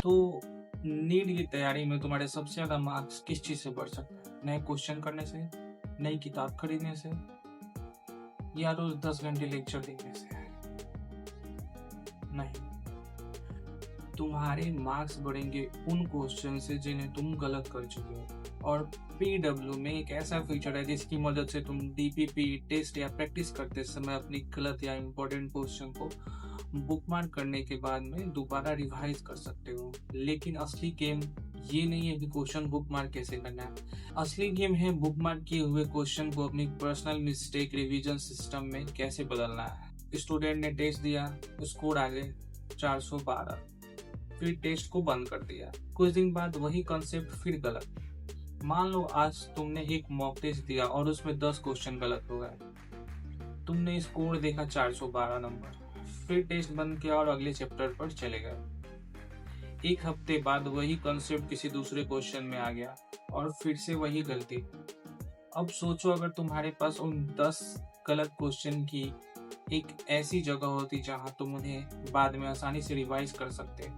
तो नीट की तैयारी में तुम्हारे सबसे ज़्यादा मार्क्स किस चीज़ से बढ़ सकते हैं? नए क्वेश्चन करने से, नई किताब खरीदने से, या रोज 10 घंटे लेक्चर देखने से? नहीं, तुम्हारे मार्क्स बढ़ेंगे उन क्वेश्चन से जिन्हें तुम गलत कर चुके हो। और पीडब्ल्यू में एक ऐसा फीचर है जिसकी मदद से तुम डीपीपी टेस्ट या प्रैक्टिस करते समय अपनी गलत या इम्पोर्टेंट क्वेश्चन को बुकमार्क करने के बाद में दोबारा रिवाइज कर सकते हो। लेकिन असली गेम ये नहीं है कि क्वेश्चन बुकमार्क कैसे करना है। असली गेम है बुकमार्क किए हुए क्वेश्चन को अपनी पर्सनल मिस्टेक रिवीजन सिस्टम में कैसे बदलना है। स्टूडेंट ने टेस्ट दिया, स्कोर आ गए 412, फिर टेस्ट को बंद कर दिया। कुछ दिन बाद वही कॉन्सेप्ट फिर गलत। मान लो आज तुमने एक मॉक टेस्ट दिया और उसमें 10 क्वेश्चन गलत हो गए। तुमने स्कोर देखा 412 नंबर, फिर टेस्ट बंद किया और अगले चैप्टर पर चले गए। एक हफ्ते बाद वही कॉन्सेप्ट किसी दूसरे क्वेश्चन में आ गया और फिर से वही गलती। अब सोचो अगर तुम्हारे पास उन 10 गलत क्वेश्चन की एक ऐसी जगह होती जहां तुम उन्हें बाद में आसानी से रिवाइज कर सकते,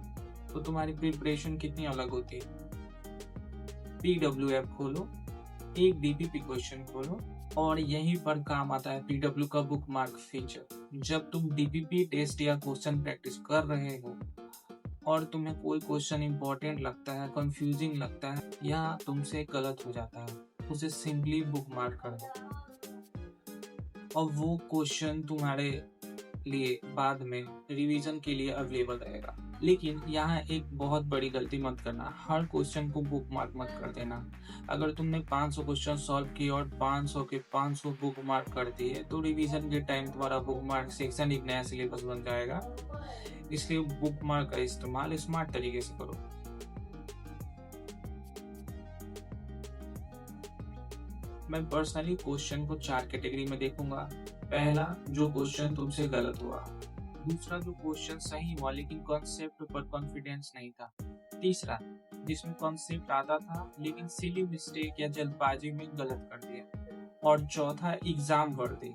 तो तुम्हारी प्रिपरेशन कितनी अलग होती। पीडब्ल्यू ऐप खोलो, एक डीपीपी क्वेश्चन खोलो और यहीं पर काम आता है पीडब्ल्यू का बुकमार्क फीचर। जब तुम डीपीपी टेस्ट या क्वेश्चन प्रैक्टिस कर रहे हो और तुम्हें कोई क्वेश्चन इंपॉर्टेंट लगता है, कंफ्यूजिंग लगता है या तुमसे गलत हो जाता है, उसे सिंपली बुकमार्क कर दो और वो क्वेश्चन तुम्हारे लिए बाद में रिवीजन के लिए अवेलेबल रहेगा। लेकिन यहाँ एक बहुत बड़ी गलती मत करना, हर क्वेश्चन को बुकमार्क मत कर देना। अगर तुमने 500 क्वेश्चन सॉल्व किए और 500 के 500 बुकमार्क कर दिए तो रिवीजन के टाइम तुम्हारा बुकमार्क सेक्शन एक नया सिलेबस बन जाएगा। इसलिए बुकमार्क का इस्तेमाल स्मार्ट तरीके से करो। मैं पर्सनली क्वेश्चन को 4 कैटेगरी में देखूंगा। पहला, जो क्वेश्चन तुमसे गलत हुआ। दूसरा, जो क्वेश्चन सही हुआ लेकिन कॉन्सेप्ट पर कॉन्फिडेंस नहीं था। तीसरा, जिसमें कॉन्सेप्ट आता था लेकिन सिली मिस्टेक या जल्दबाजी में गलत कर दिया। और चौथा, एग्जाम वर्दी,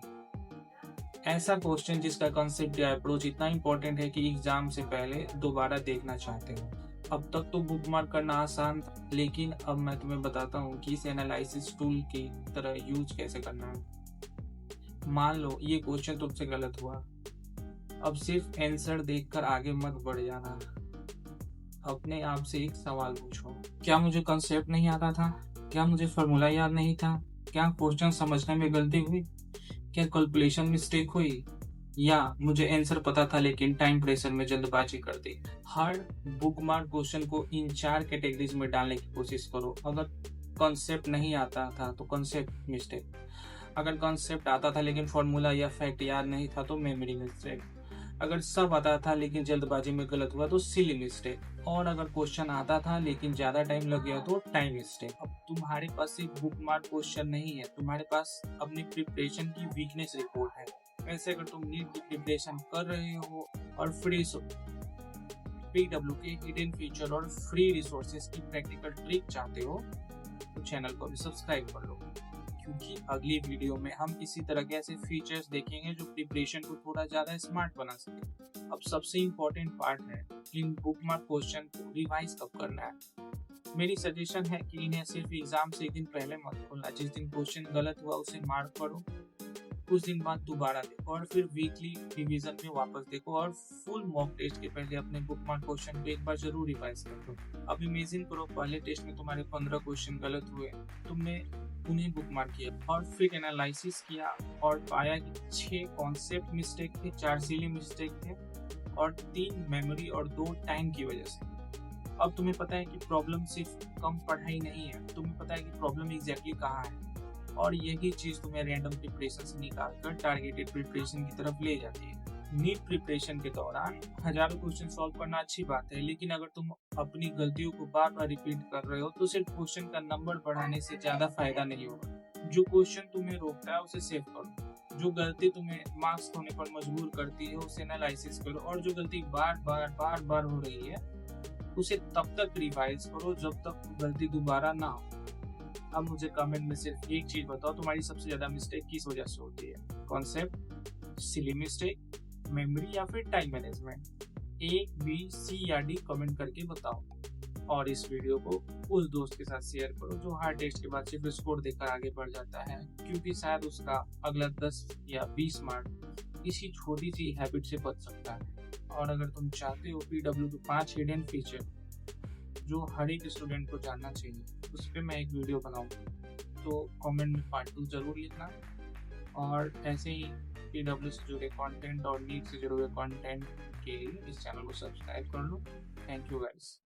ऐसा क्वेश्चन जिसका कॉन्सेप्ट या अप्रोच इतना इंपॉर्टेंट है कि एग्जाम से पहले दोबारा देखना चाहते हो। अब तक तो बुकमार्क करना आसान था, लेकिन अब मैं तुम्हें बताता हूँ कि इसे एनालिसिस टूल की तरह यूज कैसे करना है। मान लो ये क्वेश्चन तुमसे गलत हुआ, अब सिर्फ आंसर देखकर आगे मत बढ़ जाना। अपने आप से एक सवाल पूछो, क्या मुझे कॉन्सेप्ट नहीं आता था? क्या मुझे फॉर्मूला याद नहीं था? क्या क्वेश्चन समझने में गलती हुई? क्या कैलकुलेशन मिस्टेक हुई? या मुझे आंसर पता था लेकिन टाइम प्रेशर में जल्दबाजी कर दी? हर बुकमार्क क्वेश्चन को इन 4 कैटेगरीज में डालने की कोशिश करो। अगर कॉन्सेप्ट नहीं आता था तो कॉन्सेप्ट मिस्टेक, अगर कॉन्सेप्ट आता था लेकिन फॉर्मूला या फैक्ट याद नहीं था तो मेमोरी मिस्टेक, अगर सब आता था लेकिन जल्दबाजी में गलत हुआ तो सिली मिस्टेक, और अगर क्वेश्चन आता था लेकिन ज्यादा टाइम लग गया तो टाइम मिस्टेक। अब तुम्हारे पास एक बुकमार्क क्वेश्चन नहीं है, तुम्हारे पास अपनी प्रिपरेशन की वीकनेस रिपोर्ट है। वैसे अगर तुम नीट की प्रिपरेशन कर रहे हो और फ्री पीडब्ल्यू के हिडन फीचर और फ्री रिसोर्सेज की प्रैक्टिकल ट्रिक चाहते हो तो चैनल को भी सब्सक्राइब कर लो, क्योंकि अगली वीडियो में हम इसी तरह के ऐसे फीचर्स देखेंगे जो प्रिपरेशन को थोड़ा ज्यादा स्मार्ट बना सके। अब सबसे इम्पोर्टेंट पार्ट है इन बुकमार्क क्वेश्चन को रिवाइज कब करना है। मेरी सजेशन है कि इन्हें सिर्फ एग्जाम से एक दिन पहले मत खोलना। जिस दिन क्वेश्चन गलत हुआ उसे मार्क करो, कुछ दिन बाद दोबारा देखो और फिर वीकली रिवीजन में वापस देखो और फुल मॉक टेस्ट के पहले अपने बुकमार्क क्वेश्चन को एक बार जरूर रिवाइज कर लो। अब इमेजिन करो पहले टेस्ट में तुम्हारे 15 क्वेश्चन गलत हुए, तुमने उन्हें बुकमार्क किया और फिर एनालिसिस किया और पाया कि 6 कॉन्सेप्ट मिस्टेक थे, 4 सिली मिस्टेक थे और 3 मेमोरी और 2 टाइम की वजह से। अब तुम्हें पता है कि प्रॉब्लम सिर्फ कम पढ़ाई नहीं है, तुम्हें पता है कि प्रॉब्लम एग्जैक्टली कहाँ है, और यही चीज तुम्हें रैंडम प्रिपरेशन से निकालकर टारगेटेड प्रिपरेशन की तरफ ले जाती है। नीट प्रिपरेशन के दौरान हजारों क्वेश्चन सॉल्व करना अच्छी बात है, लेकिन अगर तुम अपनी गलतियों को बार बार रिपीट कर रहे हो तो सिर्फ क्वेश्चन का नंबर बढ़ाने से ज्यादा फायदा नहीं होगा। जो क्वेश्चन तुम्हें रोकता है उसे सेव करो, जो गलती तुम्हें मार्क्स खोने पर मजबूर करती है उसे एनालिसिस करो, और जो गलती बार बार हो रही है उसे तब तक रिवाइज करो जब तक गलती दोबारा ना हो। अब मुझे कमेंट में सिर्फ एक चीज बताओ, तुम्हारी सबसे ज्यादा मिस्टेक किस वजह से होती है? कॉन्सेप्ट, सिली मिस्टेक, मेमोरी या फिर टाइम मैनेजमेंट? ए, बी, सी या डी कमेंट करके बताओ। और इस वीडियो को उस दोस्त के साथ शेयर करो जो हर टेस्ट के बाद सिर्फ स्कोर देखकर आगे बढ़ जाता है, क्योंकि शायद उसका अगला 10 या 20 मार्क इसी छोटी सी हैबिट से बच सकता है। और अगर तुम चाहते हो PW के 5 हिडन फीचर जो हर एक स्टूडेंट को जानना चाहिए, उस पर मैं एक वीडियो बनाऊंगा, तो कमेंट में पार्ट 2 जरूर लिखना। और ऐसे ही PW से जुड़े कंटेंट और नीट से जुड़े हुए कंटेंट के लिए इस चैनल को सब्सक्राइब कर लो। Thank you guys.